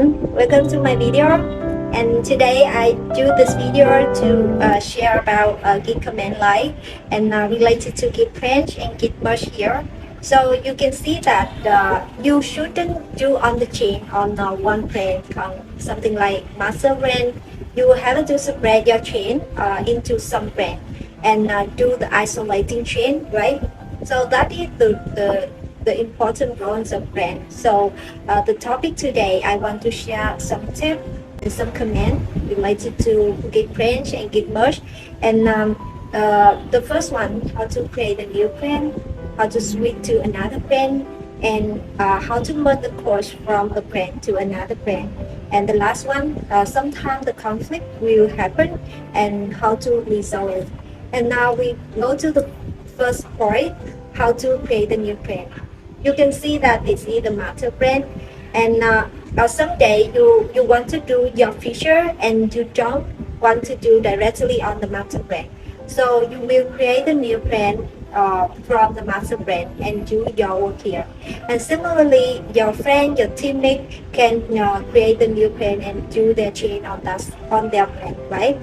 everyone, welcome to my video. And today I do this video to share about Git command line and related to Git branch and Git merge here. So you can see that you shouldn't do on the chain on one branch, something like master branch. You have to spread your chain into some branch and do the isolating chain, right? So that is the important roles of branch. So the topic today, I want to share some tips and some command related to Git branch and Git merge. And the first one, how to create a new branch, how to switch to another branch, and how to merge the code from a branch to another branch. And the last one, sometimes the conflict will happen and how to resolve it. And now we go to the first point, how to create a new branch. You can see that this is the master branch, and someday you want to do your feature and you don't want to do directly on the master branch. So you will create a new branch from the master branch and do your work here. And similarly, your friend, your teammate can create a new branch and do their chain on their branch, right?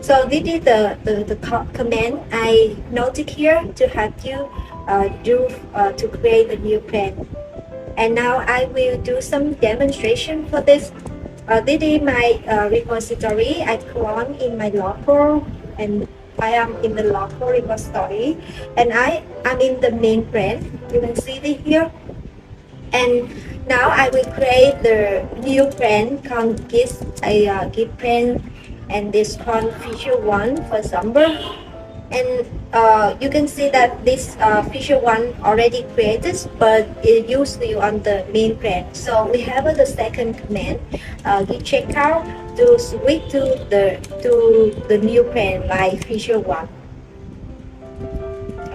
So this is the command I noted here to help you to create a new plan. And now I will do some demonstration for this. This is my repository I clone in my local, and I am in the local repository, and I am in the main branch. You can see it here. And now I will create the new branch called Git branch, and this called feature 1 for example. And you can see that this feature 1 already created, but it usually on the main branch. So we have the second command, git checkout, to switch to the new branch like feature 1.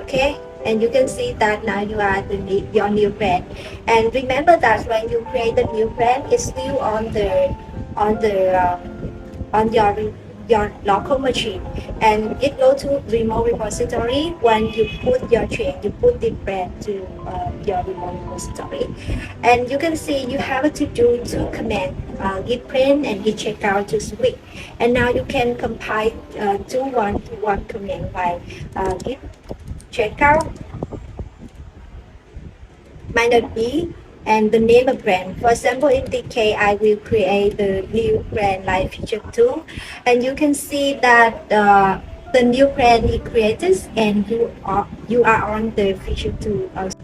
Okay, and you can see that now you are your new branch. And remember that when you create the new branch, it's still on your local machine, and it goes to remote repository. When you put your chain, you put the branch to your remote repository. And you can see you have to do two commands, git print and git checkout to switch. And now you can compile two one-to-one command like git checkout -b and the name of brand. For example, in this case, I will create the new brand like feature 2, and you can see that the new brand is created and you are on the feature 2 also.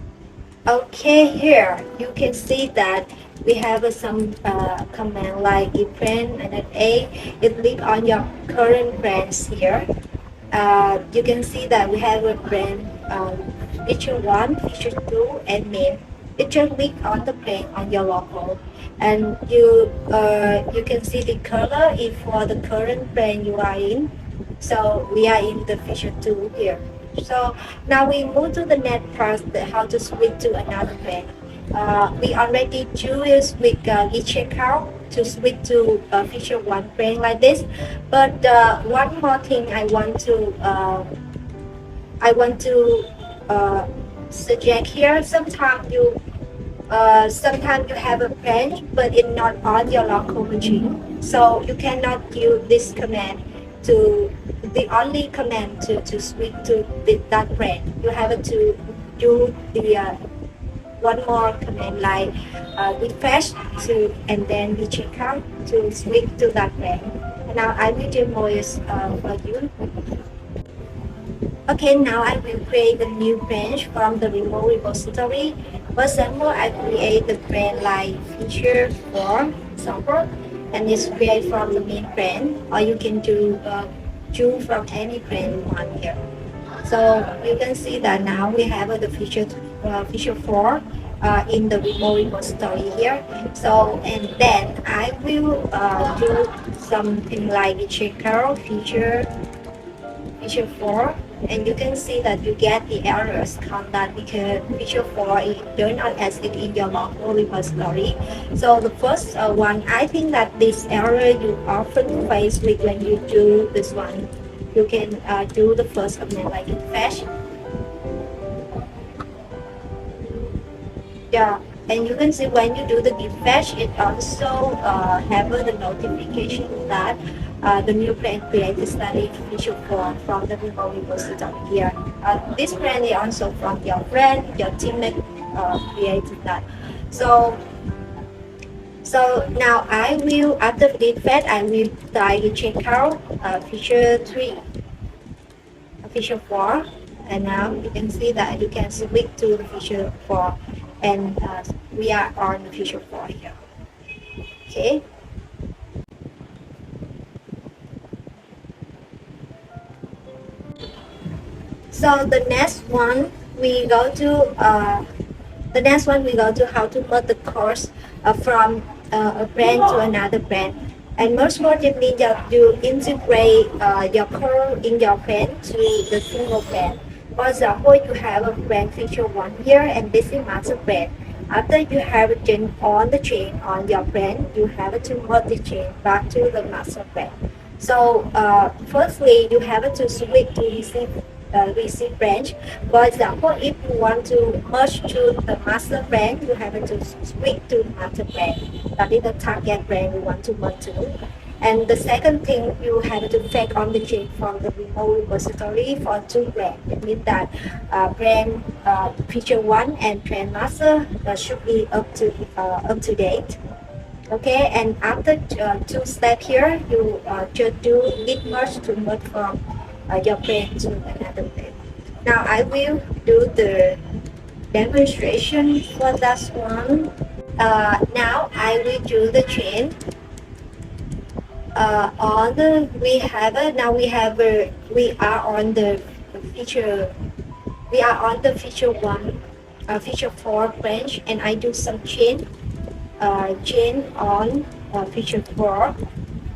Okay, here you can see that we have some command like git brand and a. It live on your current brands here. You can see that we have a brand feature 1, feature 2, and name. It just click on the brand on your local, and you can see the color is for the current brand you are in. So we are in the feature 2 here. So now we move to the next part, how to switch to another brand. We already choose with git checkout to switch to feature 1 brand like this. But one more thing I want to suggest here. Sometimes you have a branch, but it's not on your local machine. So you cannot use this command to the only command to switch to that branch. You have to do the one more command like refresh to and then the checkout to switch to that branch. And now I will demo it for you. Okay, now I will create a new branch from the remote repository. For example, I create the branch like feature 4, example, and it's created from the main branch, or you can choose from any branch you want here. So you can see that now we have the feature 4 in the remote repository here. So and then I will do something like checkout feature 4, and you can see that you get the errors come that because feature 4 is not exist in your local repository. So the first one, I think that this error you often face with when you do this one. You can do the first command like fetch. Yeah, And you can see when you do the git fetch, it also have the notification that the new plan created study feature form from the remote repository here. This plan is also from your friend, your teammate created that. So now I will, after git fetch, I will try to check out feature 3, feature 4, and now you can see that you can switch to the feature 4, and we are on the feature 4 here. Okay. So the next one we go to how to merge the course from a brand to another brand. And merge merging means that you integrate your code in your brand to the single brand. For example, you have a brand feature 1 here, and this is master brand. After you have a chain on the chain on your brand, you have to merge the chain back to the master brand. So firstly, you have to switch to receive branch. For example, if you want to merge to the master brand, you have to switch to the master brand. That is the target brand you want to merge to. And the second thing, you have to fetch on the chain from the remote repository for 2 brands. It means that brand feature 1 and brand master should be up to date. Okay, and after 2 steps here, you just do git merge to merge from your brand to another brand. Now I will do the demonstration for that one. Now I will do the chain. On the we are on the feature. We are on the feature 1, feature 4 branch, and I do some chain on feature 4.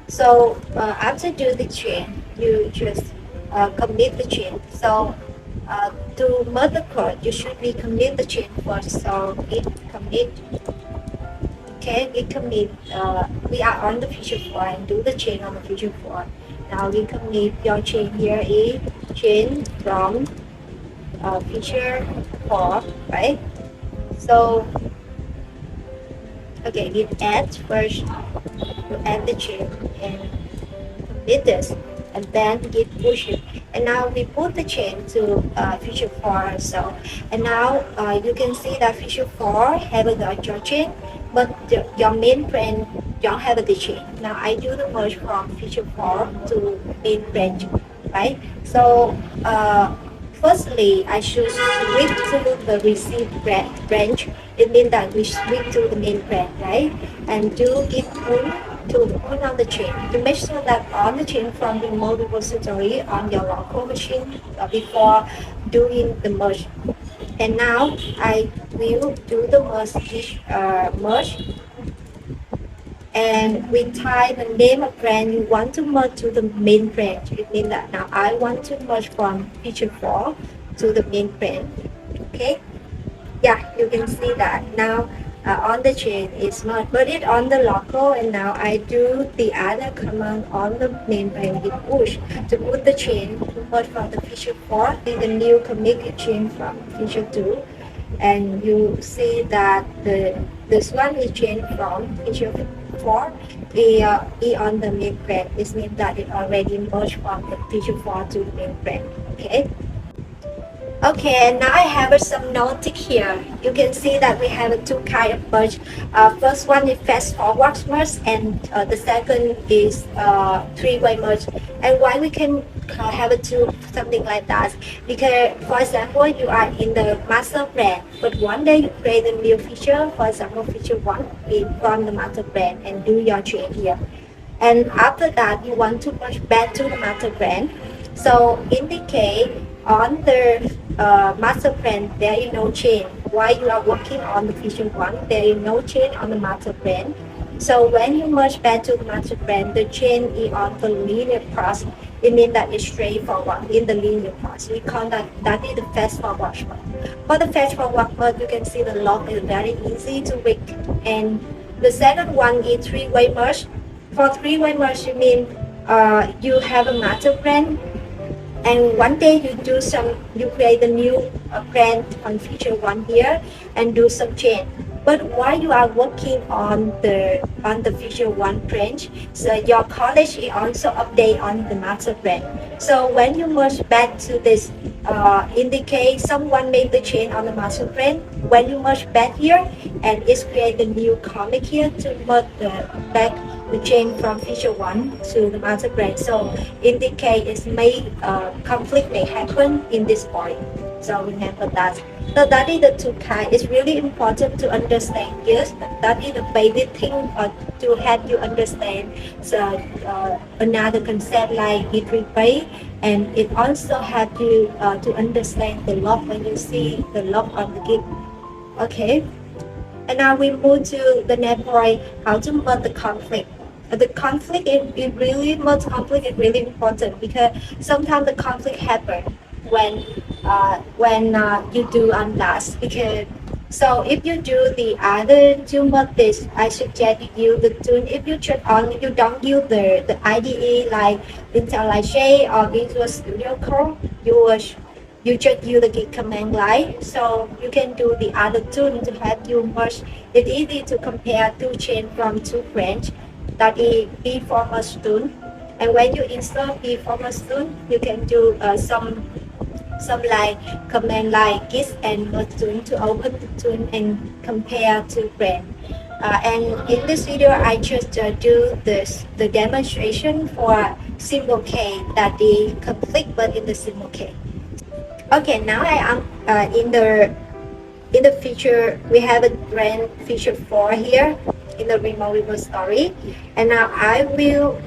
So after do the chain, you just commit the chain. So to merge the code, you should be commit the chain first. So git commit. Okay, git commit. We are on the feature 4 and do the chain on the feature 4. Now git commit. Your chain here is chain from feature 4, right? So okay, git add first. You add the chain and commit this, and then git push it. And now we put the chain to feature 4. So, and now you can see that feature 4 have got your chain, but your main brand don't have the chain. Now I do the merge from feature 4 to main branch, right? So firstly, I should switch to the receive branch. It means that we switch to the main branch, right? And do git pull to put on the chain to make sure that on the chain from the remote repository on your local machine before doing the merge. And now I will do the merge, and we type the name of brand you want to merge to the main branch. It means that now I want to merge from feature 4 to the main brand. Okay, yeah, you can see that now on the chain is merged, but it on the local, and now I do the other command on the main brand, git push to put the chain to merge from the feature 4 to the new commit chain from feature 2. And you see that this one is changed from feature 4 is on the main brand. This means that it already merged from the feature 4 to the main brand. Okay. Okay, now I have some notes here. You can see that we have 2 kind of merge. First one is fast forward merge, and the second is 3-way merge. And why we can have something like that? Because, for example, you are in the master brand, but one day you create a new feature, for example, feature 1 from the master brand, and do your change here. And after that, you want to merge back to the master brand. So indicate on the master brand there is no chain. While you are working on the feature 1, there is no chain on the master brand. So when you merge back to the master brand, the chain is on the linear path. It means that it's straightforward in the linear path. We call that is the fast forward merge. For the fast forward merge, you can see the log is very easy to read. And the second one is 3-way merge. For 3-way merge, you mean you have a master brand, and one day you create a new brand on feature 1 here and do some change. But while you are working on the Visual 1 branch, so your college is also update on the master branch. So when you merge back to this, indicate someone made the change on the master branch. When you merge back here, and it's create a new comic here to merge back the change from Visual 1 to the master branch. So indicate it's may conflict may happen in this point. So remember that. So that is the two kind. It's really important to understand. Yes, that is the basic thing to help you understand. So another concept like it replay, and it also help you to understand the log when you see the log on the gig. Okay. And now we move to the next point, how to merge the conflict. The conflict, it really, merge conflict is really important because sometimes the conflict happen when you do unlast. Because so if you do the other two methods, I suggest you use the tool. If you just only you don't use the IDE like IntelliJ or Visual Studio Code, you just use the git command line. So you can do the other tool to help you merge. It's easy to compare two chains from two branch. That is B-format tool. And when you install B-format tool, you can do some like command like git and merge tool to open the tool and compare two branch. And in this video, I just do the demonstration for single K that is conflict but in the single K. Okay, now I am in the feature. We have a brand feature 4 here in the removable story, and now I will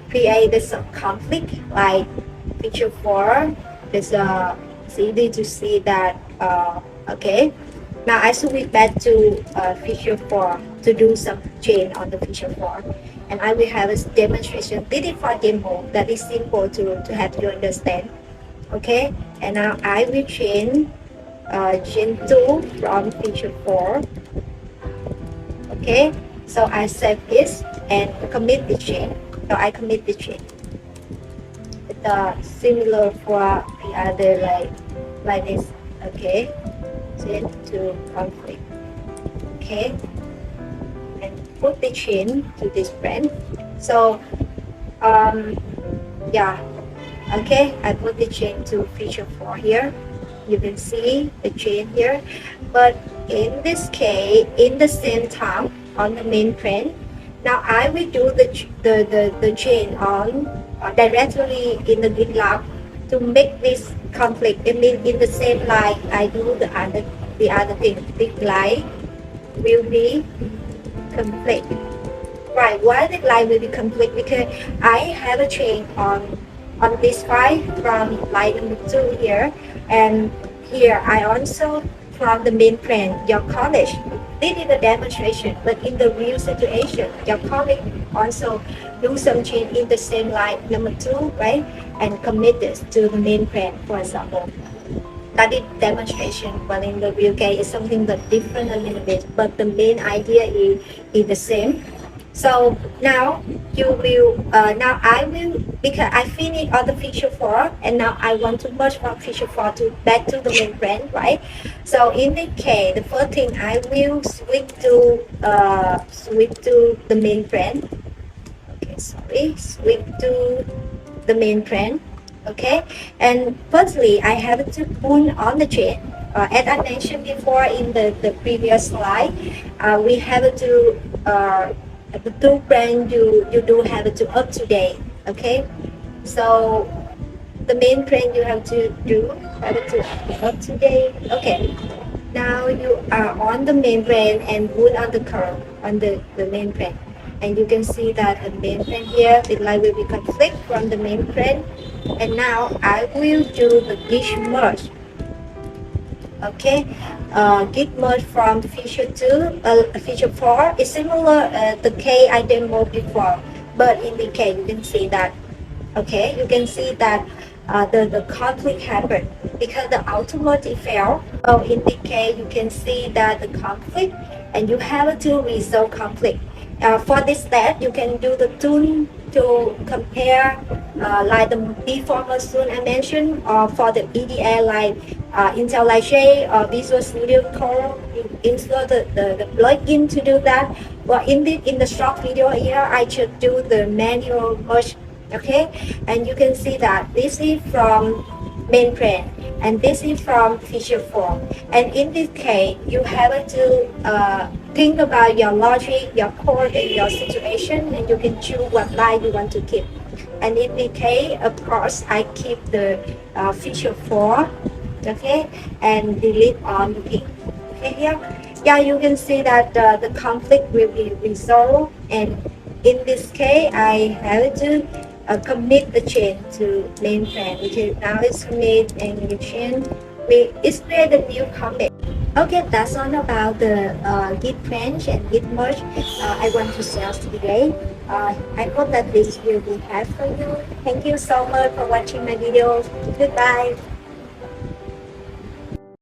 create this conflict like feature 4. It's easy to see that. Okay, now I switch back to feature 4 to do some change on the feature 4, and I will have a demonstration. This is for demo that is simple to help you understand. Okay, and now I will change chain 2 from feature 4. Okay, so I save this and commit the chain. So I commit the chain. It's similar for the other like this. Okay, chain to conflict. Okay, and put the chain to this brand. So yeah. Okay, I put the chain to feature 4 here. You can see the chain here. But in this case, in the same time on the main frame, now I will do the chain on directly in the git log to make this conflict. It means in the same line I do the other thing. This line will be conflict. Right, why the line will be conflict? Because I have a chain on this file from line number 2 here, and here I also from the main frame your college. This is a demonstration, but in the real situation, your college also do some change in the same line number 2, right? And commit this to the main frame, for example. That is demonstration, but in the real case, it's something that different a little bit, but the main idea is the same. So now you will, now I will, because I finished all the feature 4, and now I want to merge from feature 4 to back to the main brand, right? So in this case, the first thing I will switch to the main brand. Okay, sorry, switch to the main brand. Okay, and firstly, I have to pull on the chain. As I mentioned before in the previous slide, we have to the two brand you do have to up to date. Okay, so the main brand you have to up to date. Okay, now you are on the main brand and put on the curve on the main brand, and you can see that the main brand here the line will be conflict from the main brand. And now I will do the git merge. Okay, git merge from feature 2, feature 4 is similar the K I demoed before, but in the K you can see that. Okay, you can see that the conflict happened because the automatic failed. So in the K you can see that the conflict, and you have to resolve conflict. For this step, you can do the tool to compare like the B-format tool I mentioned, or for the EDA like IntelliJ or Visual Studio Code. install the plugin to do that. Well, in the short video here, I should do the manual merge. Okay, and you can see that this is from mainframe and this is from feature form. And in this case, you have to think about your logic, your code, and your situation, and you can choose what line you want to keep. And in this case, of course, I keep the feature 4, okay, and delete all the thing. Okay, here, yeah, you can see that the conflict will be resolved. And in this case, I have to commit the change to mainframe, because now it's commit and you change. It's create a new commit. Okay, that's all about the Git branch and Git merge I want to share today. I hope that this will be helpful for you. Thank you so much for watching my video. Goodbye.